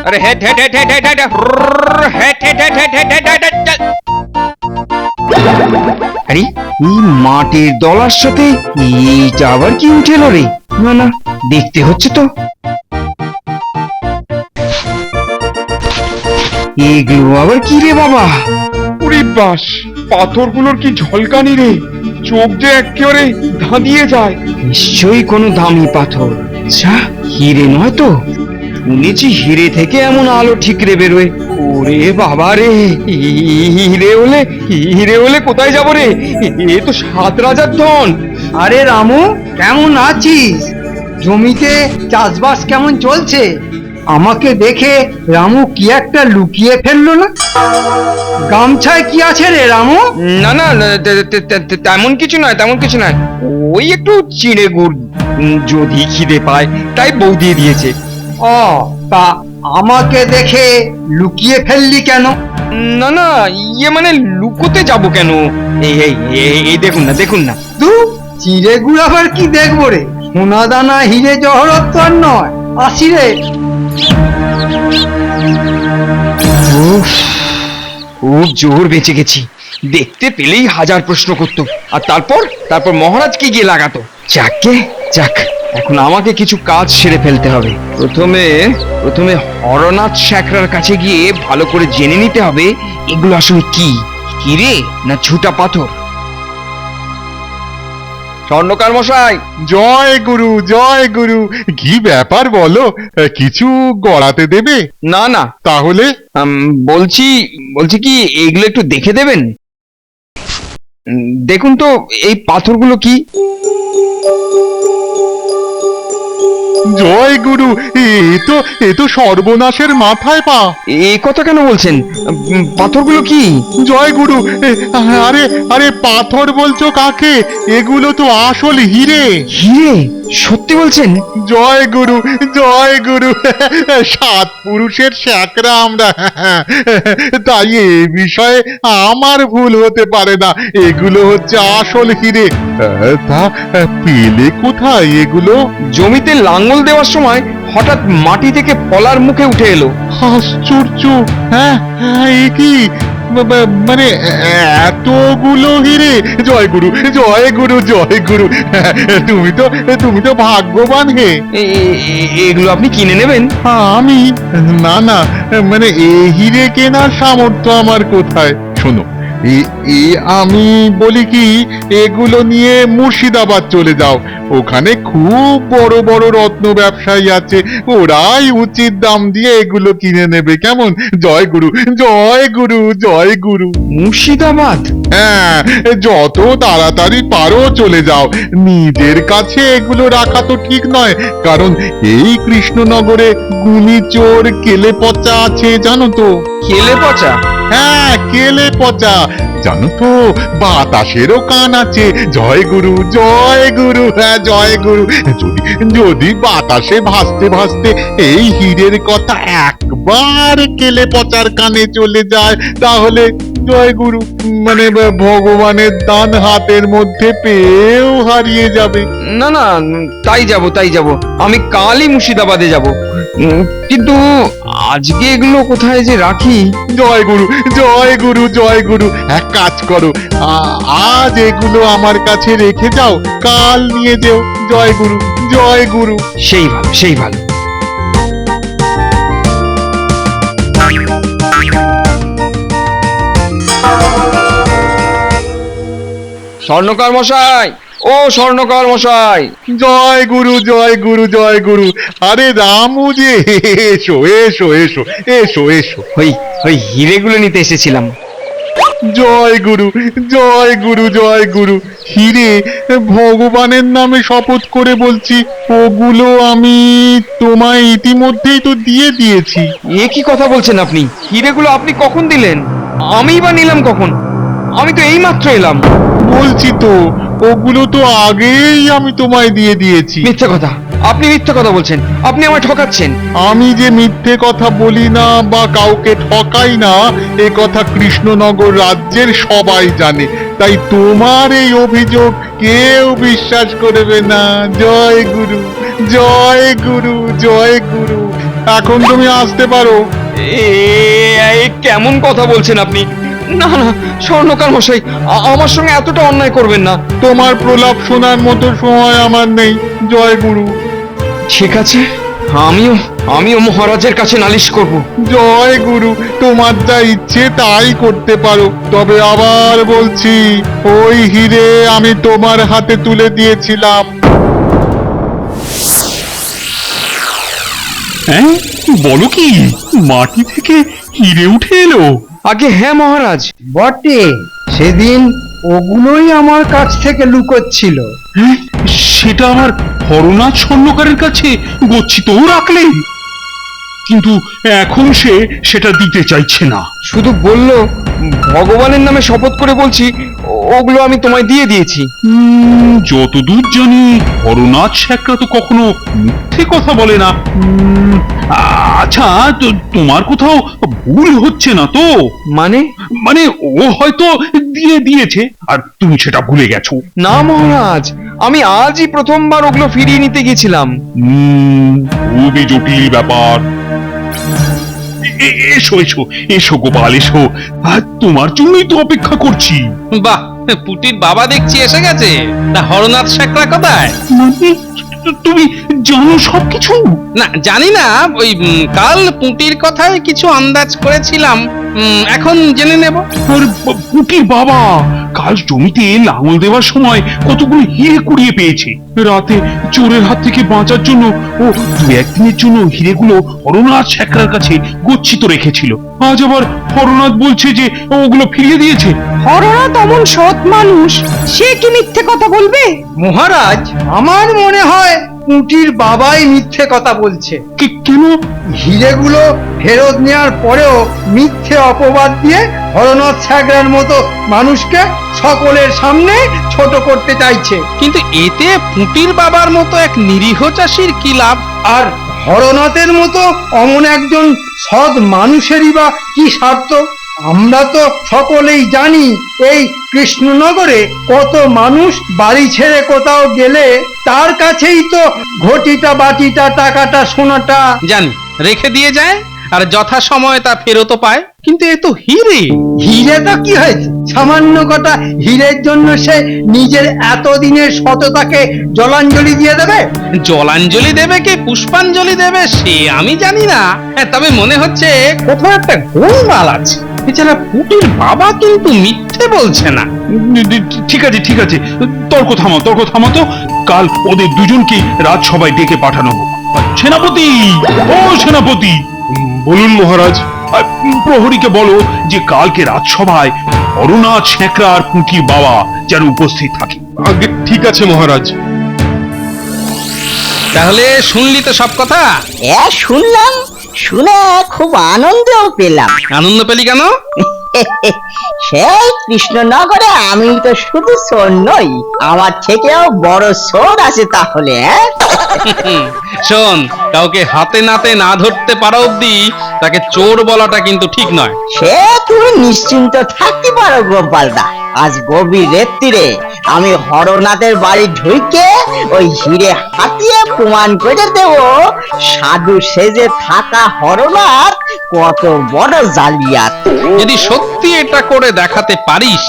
अरे hate hate hate hate hate hate hate hate hate hate hate hate hate चल। আরে এই মাটির দলার সাথে এইটা আবার কি উঠে এলো রে? না না, দেখতে হচ্ছে তো। এগুলো আবার কি রে বাবা? উরে বাস, পাথরগুলোর কি ঝলকানি রে, চোখ যে একেবারে ধাঁধিয়ে যায়। নিশ্চয়ই কোনো দামি পাথর। আচ্ছা, হিরে নয় তো? শুনেছি হিরে থেকে এমন আলো ঠিকরে বেরোয়। ওরে বাবা রে, হিরে হলে কোথায় যাব রে? এ তো 7 রাজার ধন। আরে রামু, কেমন আছিস? জমিতে চাষবাস কেমন চলছে? আমাকে দেখে রামু কি একটা লুকিয়ে ফেললো না? গামছায় কি আছে রে রামু? না না, তেমন কিছু নয়, তেমন কিছু নয়। ওই একটু চিড়ে গুড়, যদি খিদে পায় তাই বউ দিয়ে দিয়েছে। ও, তা আমাকে দেখে লুকিয়ে ফেললি কেন? না না, ইয়ে মানে লুকোতে যাব কেন? এই এই এই দেখুন না, দেখুন না। তু চিড়ে গুড় আবার কি দেখবো রে? সোনা দানা হিরে জহরত তো আর নয়। আসি রে। উফ, খুব জোর বেঁচে গেছি। দেখতে পেলেই হাজার প্রশ্ন করতো, আর তারপর মহারাজকে গিয়ে লাগাতো। যাকে যাক, এখন আমাকে কিছু কাজ সেরে ফেলতে হবে। প্রথমে হরনাথ শেখরার কাছে গিয়ে ভালো করে জেনে নিতে হবে এগুলো আসলে কি, হিরে না ঝুটা পাথর। স্বর্ণকার মশাই। জয় গুরু, জয় গুরু। কি ব্যাপার বলো, কিছু গড়াতে দেবে? না না, তাহলে বলছি কি এইগুলো একটু দেখে দেবেন? দেখুন তো এই পাথরগুলো কি। জয় গুরু, এ তো সর্বনাশের মাথায় পা। এই কথা কেন বলছেন? পাথরগুলো কি? জয় গুরু, আরে আরে পাথর বলছো কাকে? এগুলো তো আসল হিরে। হিরে? সত্যি বলছেন? জয় গুরু, জয় গুরু। 7 পুরুষের শ্যাকরা আমরা, তাই এ বিষয়ে আমার ভুল হতে পারে না। এগুলো হচ্ছে আসল হিরে। তা পেলে কোথায় এগুলো? জমিতে লাঙ্গল দেওয়ার সময় হঠাৎ মাটি থেকে পলার মুখে উঠে এলো। আশ্চর্য! হ্যাঁ, এ কি মানে এতগুলো হিরে! জয় গুরু, জয় গুরু, জয় গুরু। তুমি তো ভাগ্যবান হে। এগুলো আপনি কিনে নেবেন? আমি না না, মানে এই হিরে কেনার সামর্থ্য আমার কোথায়? শোনো, আমি বলি কি, এগুলো নিয়ে মুর্শিদাবাদ চলে যাও। ওখানে খুব বড় বড় রত্ন ব্যবসায়ী আছে, ওরাই উচিত দাম দিয়ে এগুলো কিনে নেবে। কেমন? জয় গুরু, জয় গুরু, জয় গুরু। মুর্শিদাবাদ? হ্যাঁ, যত তাড়াতাড়ি পারো চলে যাও। নিজের কাছে এগুলো রাখা তো ঠিক নয়, কারণ এই কৃষ্ণনগরে গুণী চোর কেলে পচা আছে, জানো তো? কেলে পচা? হ্যাঁ, কেলে পচা। জানো তো, বাতাসেরও কান আছে। জয় গুরু, জয় গুরু, হ্যাঁ জয় গুরু। যদি বাতাসে ভাসতে ভাসতে এই হীরের কথা একবার কেলে পচার কানে চলে যায়, তাহলে জয় গুরু, মানে ভগবানের দান হাতের মধ্যে পেয়েও হারিয়ে যাবে। না না, তাই যাব। আমি কালই মুর্শিদাবাদে যাব। কিন্তু আজকে এগুলো কোথায় যে রাখি? জয় গুরু, জয় গুরু, জয় গুরু। এক কাজ করো, আজ এগুলো আমার কাছে রেখে যাও, কাল নিয়ে যেও। জয় গুরু, জয় গুরু। সেই ভালো, সেই ভালো। স্বর্ণকার মশাই, ও স্বর্ণকার মশাই। জয় গুরু, জয় গুরু, জয় গুরু। আরে রামু যে, এসো এসো এসো এসো এসো। ওই হিরেগুলো নিতে এসেছিলাম। জয় গুরু, জয় গুরু, জয় গুরু। হিরে, ভগবানের নামে শপথ করে বলছি, ওগুলো আমি তোমায় ইতিমধ্যেই তো দিয়ে দিয়েছি। এ কি কথা বলছেন আপনি? হিরেগুলো আপনি কখন দিলেন? আমিই বা নিলাম কখন? আমি তো এইমাত্র এলাম। বলছি তো, ওগুলো তো আগেই আমি তোমায় দিয়ে দিয়েছি। মিথ্যে কথা, আপনি মিথ্যে কথা বলছেন। আপনি আমায় ঠকাচ্ছেন। আমি যে মিথ্যে কথা বলি না বা কাউকে ঠকাই না, এ কথা কৃষ্ণনগর রাজ্যের সবাই জানে। তাই তোমার এই অভিযোগ কেউ বিশ্বাস করবে না। জয় গুরু, জয় গুরু, জয় গুরু। এখন তুমি আসতে পারো। এ কেমন কথা বলছেন আপনি? না না, স্বর্ণকার মশাই, আমার সঙ্গে এতটা অন্যায় করবেন না। তোমার প্রলাপ শোনার মতো সময় আমার নেই। জয় গুরু। ঠিক আছে, আমিও আমিও মহারাজের কাছে নালিশ করব। জয় গুরু, তোমার যা ইচ্ছে তাই করতে পারো, তবে আবার বলছি ওই হিরে আমি তোমার হাতে তুলে দিয়েছিলাম। হ্যাঁ, বলো কি মাটি থেকে হিরে উঠে এলো? আগে হ্যাঁ মহারাজ। বটে, সেদিন ওগুলোই আমার কাছ থেকে লুকোচ্ছিল। হ্যাঁ, সেটা আমার হরনাথ স্বর্ণকারের কাছে গচ্ছিতও রাখলে, কিন্তু এখন সে সেটা দিতে চাইছে না। শুধু বলল, ভগবানের নামে শপথ করে বলছি, ওগুলো আমি তোমায় দিয়ে দিয়েছি। যতদূর জানি হরনাথ শেখরা তো কখনো মিথ্যে কথা বলে না। আচ্ছা, তোমার কোথাও ভুল হচ্ছে না তো? মানে? মানে ও হয়তো দিয়ে দিয়েছে আর তুমি সেটা ভুলে গেছো। না মহারাজ, আমি আজই প্রথমবার ওগুলো ফিরিয়ে নিতে গেছিলাম। খুবই জটিল ব্যাপার। এসো এসো এসো গোপাল, এসো। আর তোমার জন্যই তো অপেক্ষা করছি। বাহ, পুটির বাবা দেখছি এসে গেছে। তা হরনাথ শেখরা কোথায়? মানে তুমি জানো সবকিছু? না, জানি না। ওই কাল পুটির কথায় কিছু আন্দাজ করেছিলাম, এখন জেনে নেব। আর পুটির বাবা কাল জমিতে লাঙল দেওয়ার সময় কতগুলো হিরে কুড়িয়ে পেয়েছে। রাতে চোরের হাত থেকে বাঁচার জন্য ও দু একদিনের জন্য হিরেগুলো হরনাথ শেখরার কাছে গচ্ছিত রেখেছিল। আজ আবার হরনাথ বলছে যে ওগুলো ফিরিয়ে দিয়েছে। হরনাথ অমন সৎ মানুষ, সে কি মিথ্যে কথা বলবে? মহারাজ, আমার মনে হয় পুঁটির বাবাই মিথ্যে কথা বলছে। কেন? হিরেগুলো ফেরত নেওয়ার পরেও মিথ্যে অপবাদ দিয়ে হরনাথ সাগরের মতো মানুষকে সকলের সামনে ছোট করতে চাইছে। কিন্তু এতে পুটির বাবার মতো এক নিরীহ চাষির কি লাভ? আর হরনাথের মতো অমন একজন সৎ মানুষেরই বা কি স্বার্থ? আমরা তো সকলেই জানি এই কৃষ্ণনগরে কত মানুষ বাড়ি ছেড়ে কোথাও গেলে তার কাছেই তো ঘটিটা বাটিটা টাকাটা সোনাটা জানি রেখে দিয়ে যায় আর যথা সময় তা ফেরতও পায়, কিন্তু এ তো হিরে। হিরে তো কি হয়েছে? সামান্য কটা হিরের জন্য সে নিজের এতদিনের সততাকে জলাঞ্জলি দিয়ে দেবে? জলাঞ্জলি দেবে কি পুষ্পাঞ্জলি দেবে সে আমি জানি না। তবে মনে হচ্ছে কোথাও একটা গোলমাল আছে। এছাড়া পুটির বাবা কিন্তু মিথ্যে বলছে না। ঠিক আছে ঠিক আছে, তর্ক থামাও তর্ক থামাও তো। কাল ওদের দুজনকে রাজসভায় ডেকে পাঠানো হোক। সেনাপতি, ও সেনাপতি! বলুন মহারাজ। প্রহরীকে বলো যে কালকে রাজসভায় হরনাথ শেখরা আর পুঁটির বাবা যেন উপস্থিত থাকে। আগে ঠিক আছে মহারাজ। তাহলে শুনলি তো সব কথা? শুনলাম, শুনে খুব আনন্দও পেলাম। আনন্দ পেলি কেন? সেই কৃষ্ণনগরে আমি তো শুধু চোর নই, আমার থেকেও বড় চোর আছে তাহলে। শোন, কাউকে হাতে নাতে না ধরতে পারা অব্দি তাকে চোর বলাটা কিন্তু ঠিক নয়। সে তুমি নিশ্চিন্ত থাকতে পারো গোপালদা। আজ গভীর রাত্রিরে আমি হরনাথের বাড়ি ঢুকে ওই হিরে হাতিয়ে প্রমাণ করে দেব সাধু সেজে থাকা হরনাথ কত বড় জালিয়াত। যদি সত্যি এটা করে দেখাতে পারিস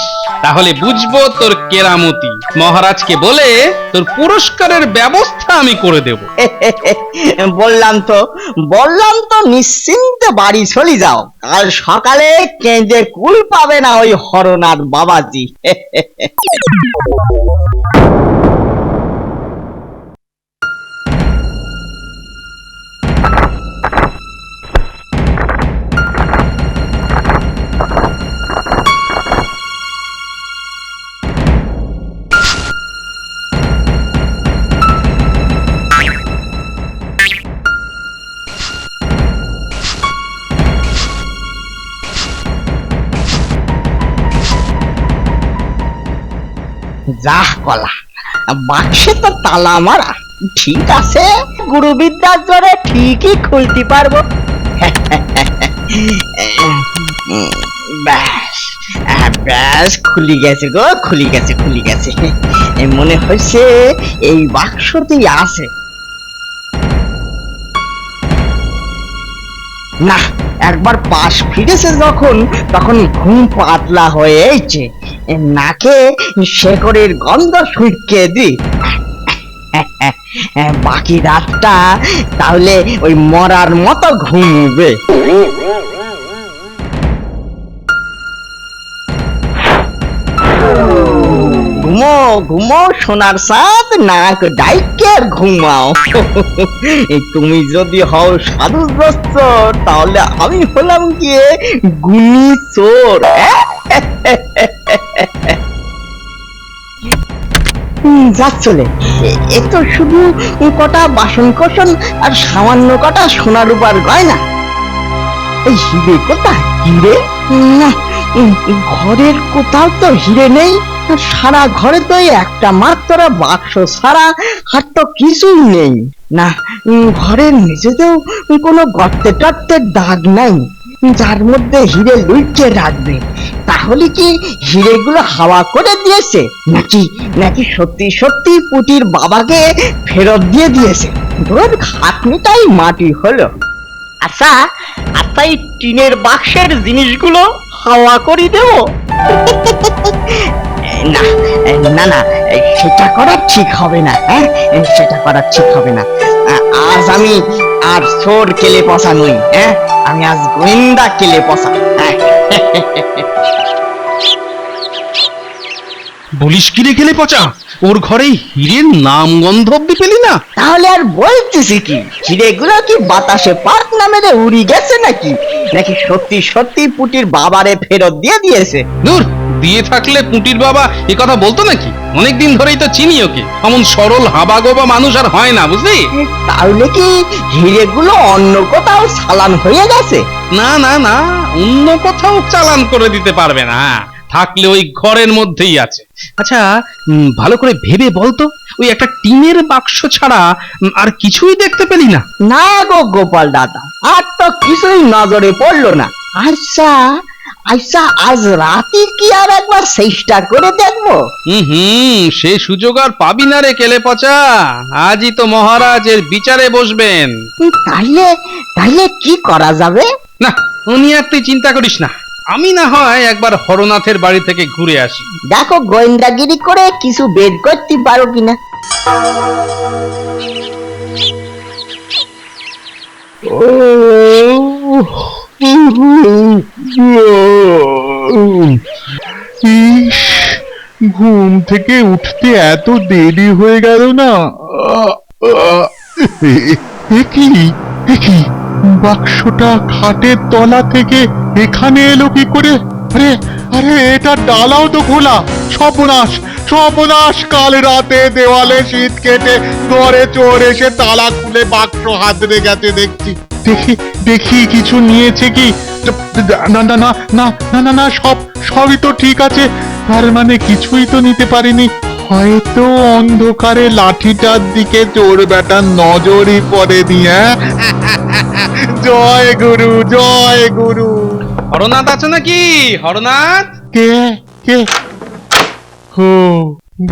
তাহলে বুঝবো তোর কেরামতি। মহারাজকে বলে তোর পুরস্কারের ব্যবস্থা আমি করে দেব। বললাম তো নিশ্চিন্তে বাড়ি চলে যাও। কাল সকালে কেঁদে কুল পাবে না ওই হরনাথ বাবাজি। যাহ কলা, বাক্সে তো তালা মারা। ঠিক আছে, গুরুবিদ্যার জোরে ঠিকই খুলতে পারবো। ব্যাস ব্যাস, খুলি গেছে গো, খুলি গেছে। মনে হচ্ছে এই বাক্সতেই আছে। না, একবার পাশ ফিরেছে যখন, তখন ঘুম পাতলা হয়েছে। নাকে শেকড়ের গন্ধ শুকিয়ে দি। বাকি রাতটা তাহলে ওই মরার মতো ঘুমবে। ঘুমো ঘুমো সোনার সাথ, নাক ডাইকে আর ঘুমাও। তুমি যদি হও সাধুগ্রস্ত, তাহলে আমি হলাম গিয়ে গুণী চোর। যাক চলে, এ তো শুধু কটা বাসন কোসন আর সামান্য কটা সোনা রূপার গয়না। এই হিরে কোথায়? হিরে না, ঘরের কোথাও তো হিরে নেই। সারা ঘরে তো এই একটা মাত্র বাক্স ছাড়া আর তো কিছুই নেই। না, ঘরের নিচেতেও কোনো গর্তে টর্তের দাগ নাই যার মধ্যে হিরে লুকিয়ে রাখবে। তাহলে কি হিরেগুলো হাওয়া করে দিয়েছে, নাকি নাকি সত্যি সত্যি পুটির বাবাকে ফেরত দিয়ে দিয়েছে? ধর খাটনিটাই মাটি হলো। আচ্ছা আচ্ছা, এই টিনের বাক্সের জিনিসগুলো হাওয়া করে দেবো? না না না, সেটা করা ঠিক হবে না। হ্যাঁ, সেটা করা ঠিক হবে না। আজ আমি আর চোর কেলে পচা নই। হ্যাঁ, আমি আজ গোয়েন্দা কেলে পচা। বলিস কি রে খেলে পচা, ওর ঘরে হীরের নাম গন্ধ অব্দি পেলি না? তাহলে আর বলতেছি কি, হিরেগুলো কি বাতাসে পাক না মেরে উড়ি গেছে নাকি? নাকি সত্যি সত্যি পুটির বাবারে ফেরত দিয়ে দিয়েছে? দূর, দিয়ে থাকলে পুটির বাবা এ কথা বলতো নাকি? অনেকদিন ধরেই তো চিনি ওকে, এমন সরল হাবাগোবা মানুষ আর হয় না, বুঝলি? তাহলে কি হিরেগুলো অন্য কোথাও চালান হয়ে গেছে? না না না, অন্য কোথাও চালান করে দিতে পারবে না, থাকলে ওই ঘরের মধ্যেই আছে। আচ্ছা, ভালো করে ভেবে বলতো, ওই একটা টিনের বাক্স ছাড়া আর কিছুই দেখতে পেলি না? না গো গোপাল দাদা, আর তো কিছুই নজরে পড়লো না। আচ্ছা আচ্ছা, আজ রাতে কি আর একবার চেষ্টা করে দেখবো? সে সুযোগ আর পাবি না রে কেলে পচা, আজই তো মহারাজ এর বিচারে বসবেন। তাইলে তাইলে কি করা যাবে? না, উনি আর তুই চিন্তা করিস না, আমি না হয় একবার হরনাথের বাড়ি থেকে ঘুরে আসি। দেখো গোয়েন্দাগিরি করে কিছু বের করতে পারো কিনা। ইস, ঘুম থেকে উঠতে এত দেরি হয়ে গেল না। এ কি বাক্সটা খাটের তলা থেকে এখানে এলো কি করে? আরে আরে, এটা ডালাও তো খোলা। সর্বনাশ সর্বনাশ, কাল রাতে দেওয়ালে শীত কেটে ঘরে চোর এসে তালা খুলে বাক্স হাতড়ে গেছে দেখছি। দেখি দেখি কিছু নিয়েছে কি? না না না না না না না, সবই তো ঠিক আছে। তার মানে কিছুই তো নিতে পারিনি। হয়তো অন্ধকারে লাঠিটার দিকে চোর বেটার নজরই পড়েনি। হ্যাঁ, জয় গুরু জয় গুরু। হরনাথ আছে নাকি? হরনাথ? কে কে? ও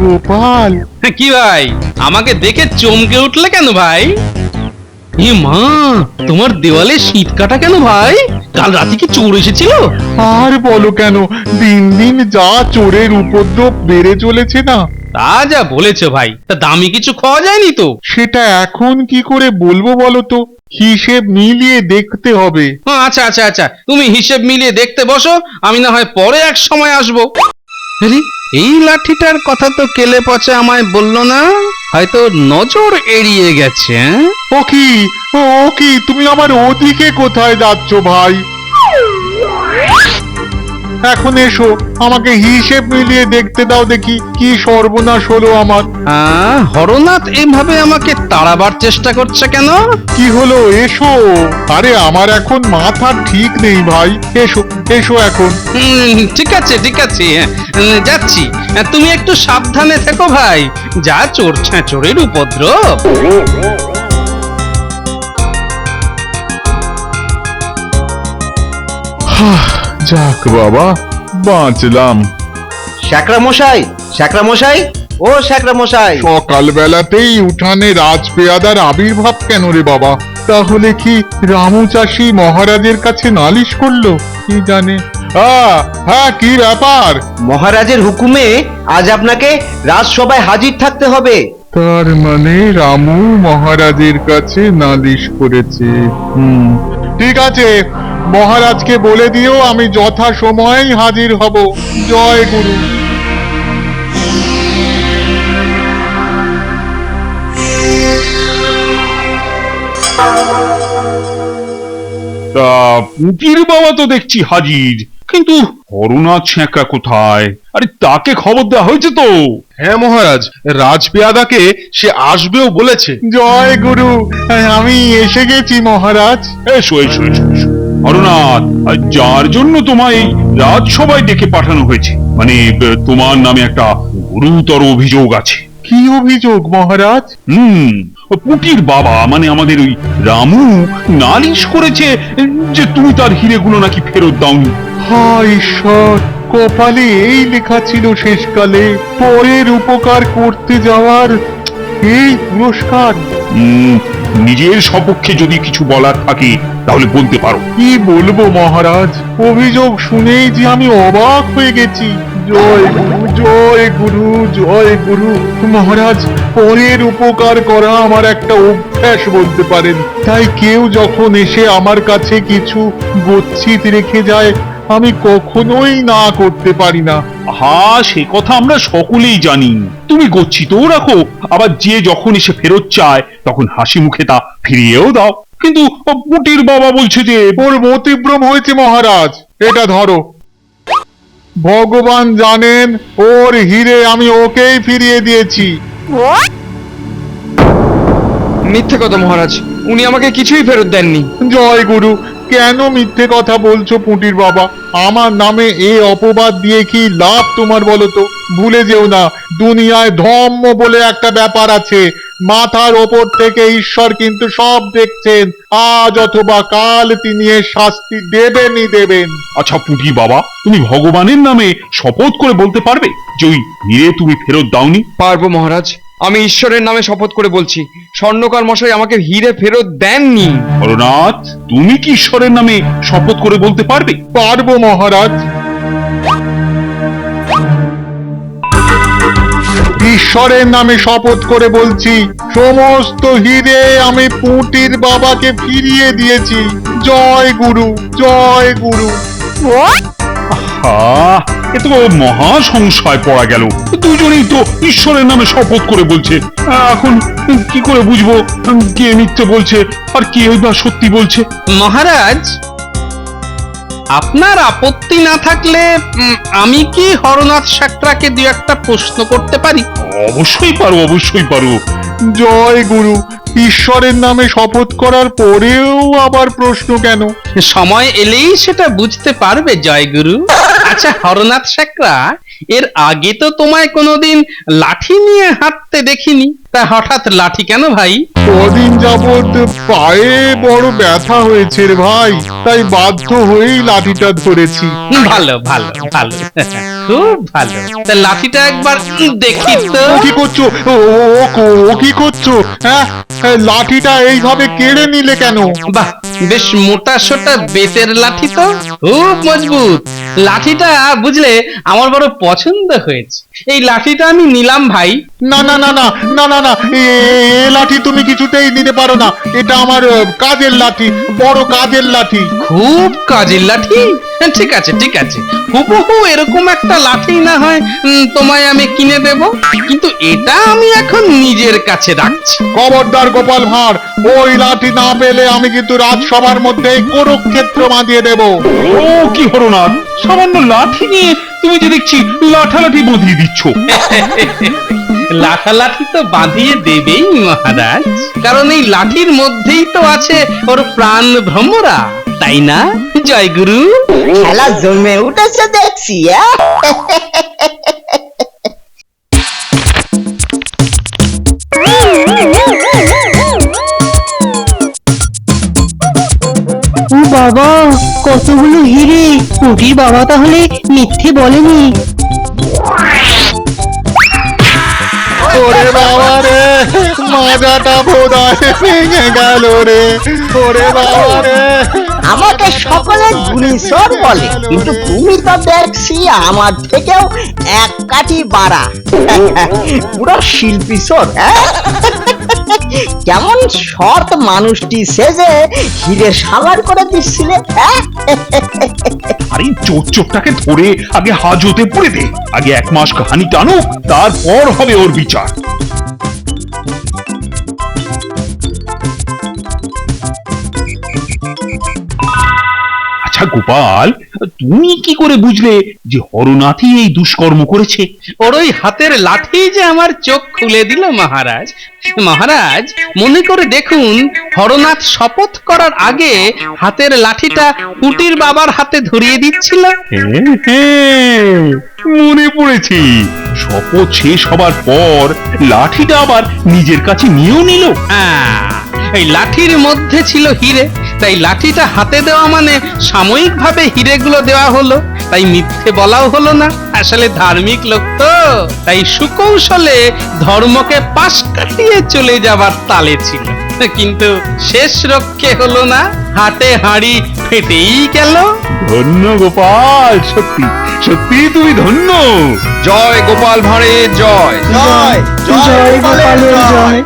গোপাল। কি ভাই, আমাকে দেখে চমকে উঠলে কেন ভাই? এ মা, তোমার দেওয়ালে শীত কাটা কেন ভাই? কাল রাতে কি চোর এসেছিল? আর বলো কেন, দিন দিন যা চোরের উপদ্রব বেড়ে চলেছে না। তা যা বলেছো ভাই, তা দামি কিছু খাওয়া যায়নি তো? সেটা এখন কি করে বলবো বলো তো, হিসেব মিলিয়ে দেখতে হবে। আচ্ছা আচ্ছা আচ্ছা, তুমি হিসেব মিলিয়ে দেখতে বসো, আমি না হয় পরে এক সময় আসবো। আরে, এই লাঠিটার কথা তো কেলে পচে আমায় বললো না, হয়তো নজর এড়িয়ে গেছে। ও কি তুমি আমার ওদিকে কোথায় যাচ্ছ ভাই? এখন এসো, আমাকে হিসেব মিলিয়ে দেখতে দাও দেখি কি সর্বনাশ হলো আমার। হরনাথ এইভাবে আমাকে তাড়াবার চেষ্টা করছে কেন? কি হলো? এসো। আরে আমার এখন মাথা ঠিক নেই ভাই, এসো এসো এখন। ঠিক আছে ঠিক আছে, যাচ্ছি। তুমি একটু সাবধানে থেকো ভাই, যা চোর ছ্যাঁচোরের উপদ্রব। যাক বাবা, বাঁচলাম। শ্যাকরা মশাই, শ্যাকরা মশাই, ও শ্যাকরা মশাই। সকালবেলাতেই উঠানে রাজপেয়াদার আবির্ভাব কেন রে বাবা? তাহলে কি রামু চাষি মহারাজের কাছে নালিশ করলো? কি জানে। হ্যাঁ, কি ব্যাপার? মহারাজের হুকুমে আজ আপনাকে রাজসভায় হাজির থাকতে হবে। তার মানে রামু মহারাজের কাছে নালিশ করেছে। ঠিক আছে, মহারাজকে বলে দিও আমি যথা সময়েই হাজির হব। জয় গুরু। তা পুটির বাবা তো দেখছি হাজির, কিন্তু হরনাথ ছেঁকড়া কোথায়? আরে তাকে খবর দেওয়া হয়েছে তো? হ্যাঁ মহারাজ, রাজপেয়াদাকে সে আসবেও বলেছে। জয় গুরু, আমি এসে গেছি মহারাজ। এসো এসো এসো এসো। হরনাথ, আর যার জন্য তোমায় এই রাজসভায় ডেকে পাঠানো হয়েছে, মানে তোমার নামে একটা গুরুতর অভিযোগ আছে। কি অভিযোগ মহারাজ? পুটির বাবা মানে আমাদের ওই রামু নালিশ করেছে যে তুমি তার হিরেগুলো নাকি ফেরত দাওনি। হায় ঈশ্বর, কপালে এই লেখা ছিল শেষকালে, পরের উপকার করতে যাওয়ার এই পুরস্কার। নিজের সপক্ষে যদি কিছু বলার থাকে তাহলে বলতে পারো। কি বলবো মহারাজ, অভিযোগ শুনেই যে আমি অবাক হয়ে গেছি। জয় গুরু, জয় গুরু, জয় গুরু। মহারাজ, পরের উপকার করা আমার একটা অভ্যাস বলতে পারেন। তাই কেউ যখন এসে আমার কাছে কিছু গচ্ছিত রেখে যায়, আমি কখনোই না করতে পারি না। হ্যাঁ, সে কথা আমরা সকলেই জানি। তুমি গচ্ছিতও রাখো, আবার যে যখন এসে ফেরত চায় তখন হাসি মুখে তা ফিরিয়েও দাও। কিন্তু পুটির বাবা বলছে যে ওর মতিভ্রম হয়েছে মহারাজ। এটা ধরো, ভগবান জানেন ওর হিরে আমি ওকেই ফিরিয়ে দিয়েছি। মিথ্যে কথা মহারাজ, উনি আমাকে কিছুই ফেরত দেননি। জয় গুরু, কেন মিথ্যে কথা বলছো পুটির বাবা? আমার নামে এ অপবাদ দিয়ে কি লাভ তোমার বলো তো? ভুলে যেও না, দুনিয়ায় ধর্ম বলে একটা ব্যাপার আছে। মাথার ওপর থেকে ঈশ্বর কিন্তু সব দেখছেন। আজ অথবা কাল তিনি এর শাস্তি দেবেনই দেবেন। আচ্ছা পুটি বাবা, তুমি ভগবানের নামে শপথ করে বলতে পারবে যে ওই হিরে তুমি ফেরত দাওনি? পারবো মহারাজ, আমি ঈশ্বরের নামে শপথ করে বলছি, স্বর্ণকার মশাই আমাকে হিরে ফেরত দেননি। হরনাথ, তুমি কি ঈশ্বরের নামে শপথ করে বলতে পারবে? পারবো মহারাজ। ঈশ্বরের নামে শপথ করে বলছি, সমস্ত হিরে আমি পুটির বাবাকে ফিরিয়ে দিয়েছি। জয় গুরু, জয় গুরু। এ তো মহা সংশয় পড়া গেল। দুজনেই তো ঈশ্বরের নামে শপথ করে বলছে। এখন কি করে বুঝবো কে মিথ্যে বলছে আর কে বা সত্যি বলছে? মহারাজ, আপনার আপত্তি না থাকলে আমি কি হরনাথ ছেঁকড়াকে দু একটা প্রশ্ন করতে পারি? অবশ্যই পারো, অবশ্যই পারো। জয় গুরু, ঈশ্বরের নামে শপথ করার পরেও আবার প্রশ্ন কেন? সময় এলেই সেটা বুঝতে পারবে জয়গুরু। আচ্ছা হরনাথ ছেঁকড়া, এর আগে তো তোমায় কোনোদিন লাঠি নিয়ে হাঁটতে দেখিনি, তা হঠাৎ লাঠি কেন ভাই? কদিন যাবৎ পায়ে বড় ব্যথা হয়েছে রে ভাই, তাই বাধ্য হয়েই লাঠিটা ধরেছি। ভালো ভালো ভালো, খুব ভালো। তা লাঠিটা একবার দেখি তো। ও কি করছো? ও কি করছো? হ্যাঁ, লাঠিটা এইভাবে কেড়ে নিলে কেন? বাহ, বেশ মোটা সোটা বেতের লাঠি তো, খুব মজবুত। লাঠিটা বুঝলে আমার বড় পছন্দ হয়েছে। এই লাঠিটা আমি নিলাম ভাই। না না না না না না না, এ লাঠি তুমি কিছুতেই নিতে পারো না। এটা আমার কাজের লাঠি, বড় কাজের লাঠি। খুব কাজের লাঠি? ঠিক আছে ঠিক আছে, হুবহু এরকম একটা লাঠি না হয় তোমায় আমি কিনে দেব, কিন্তু এটা আমি এখন নিজের কাছে রাখছি। খবরদার গোপাল ভাঁড়, ওই লাঠি না পেলে আমি কিন্তু রাজসভার মধ্যে কুরুক্ষেত্র বাঁধিয়ে দেব। ও কি হরনাথ, সামান্য লাঠি নিয়ে তুমি যে দেখছি লাঠালাঠি বাঁধিয়ে দিচ্ছ। লাঠালাঠি তো বাঁধিয়ে দেবেই মহারাজ, কারণ এই লাঠির মধ্যেই তো আছে ওর প্রাণ ভ্রমরা, তাই না জয়গুরু? খেলা জমে উঠেছে দেখছি। ও বাবা, কতগুলো হিরে! পুটির বাবা তাহলে মিথ্যে বলেনি। ওরে বাবা রে, মা মজাটা বোধহয় ভেঙে গেল রে, ওরে বাবা রে। আমাকে সকলে গুণীশ্বর বলে, কিন্তু তুমি তো দেখছি আমার থেকেও এক কাঠি বাড়া। পুরো শিল্পী সর, হ্যাঁ? কেমন শর্ট মানুষটি সেজে হিরে সালার করে দিচ্ছিলে, হ্যাঁ? আরে চোরটাকে ধরে আগে হাজতে পুড়ে দে, আগে 1 মাস কাহানি টানুক, তারপর হবে ওর বিচার। আচ্ছা গোপাল, তুমি কি করে বুঝলে যে হরনাথই এই দুষ্কর্ম করেছে? ওর ওই হাতের লাঠি যে আমার চোখ খুলে দিল মহারাজ। মহারাজ, মনে করে দেখুন, হরনাথ শপথ করার আগে হাতের লাঠিটা পুটির বাবার হাতে ধরিয়ে দিচ্ছিল। হ্যাঁ, মনে পড়েছে। শপথ শেষ হবার পর লাঠিটা আবার নিজের কাছে নিয়েও নিল। এই লাঠির মধ্যে ছিল হিরে, তাই লাঠিটা হাতে দেওয়া মানে সাময়িকভাবে হিরেগুলো দেওয়া হলো, তাই মিথ্যে বলাও হলো না। আসলে ধার্মিক লোক তো, তাই সুকৌশলে ধর্মকে পাশ কাটিয়ে চলে যাবার তালে ছিল, কিন্তু শেষ রক্ষে হলো না, হাটে হাঁড়ি ফেটেই গেল। ধন্য গোপাল, সত্যি সত্যি তুমি ধন্য। জয় গোপাল ভাঁড়ের জয়। জয় জয় গোপালের জয়।